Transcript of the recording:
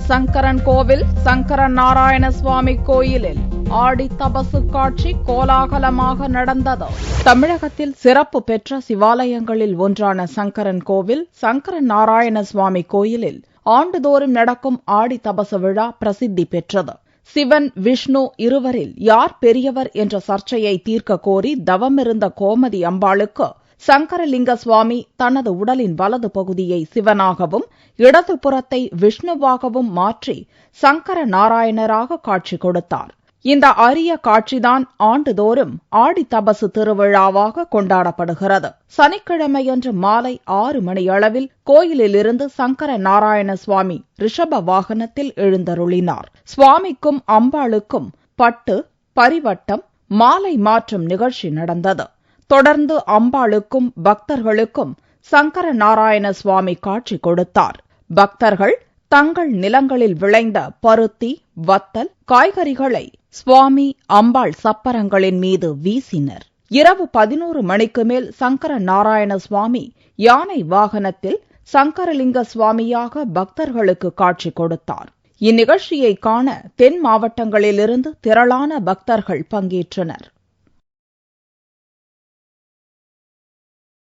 சங்கரன் கோவில் சங்கரன் நாராயண சுவாமி கோயிலில் ஆடி தபசு காட்சி கோலாகலமாக நடந்தது. தமிழகத்தில் சிறப்பு பெற்ற சிவாலயங்களில் ஒன்றான சங்கரன் கோவில் சங்கரன் நாராயண சுவாமி கோயிலில் ஆண்டுதோறும் நடக்கும் ஆடி தபசு விழா பிரசித்தி பெற்றது. சிவன் விஷ்ணு இருவரில் யார் பெரியவர் என்ற சர்ச்சையை தீர்க்க கோரி தவமிருந்த கோமதி அம்பாளுக்கு சங்கரலிங்க சுவாமி தனது உடலின் வலது பகுதியை சிவனாகவும் இடது புறத்தை விஷ்ணுவாகவும் மாற்றி சங்கர நாராயணராக காட்சி கொடுத்தார். இந்த அரிய காட்சிதான் ஆண்டுதோறும் ஆடி தபசு திருவிழாவாக கொண்டாடப்படுகிறது. சனிக்கிழமையன்று மாலை 6 மணியளவில் கோயிலிலிருந்து சங்கர நாராயண சுவாமி ரிஷப வாகனத்தில் எழுந்தருளினார். சுவாமிக்கும் அம்பாளுக்கும் பட்டு, பரிவட்டம், மாலை மாற்றும் நிகழ்ச்சி நடந்தது. தொடர்ந்து அம்பாளுக்கும் பக்தர்களுக்கும் சங்கர நாராயண சுவாமி காட்சி கொடுத்தார். பக்தர்கள் தங்கள் நிலங்களில் விளைந்த பருத்தி, வத்தல், காய்கறிகளை சுவாமி அம்பாள் சப்பரங்களின் மீது வீசினர். இரவு 11 மணிக்கு மேல் சங்கர நாராயண சுவாமி யானை வாகனத்தில் சங்கரலிங்க சுவாமியாக பக்தர்களுக்கு காட்சி கொடுத்தார். இந்நிகழ்ச்சியை காண தென் மாவட்டங்களிலிருந்து திரளான பக்தர்கள் பங்கேற்றனர்.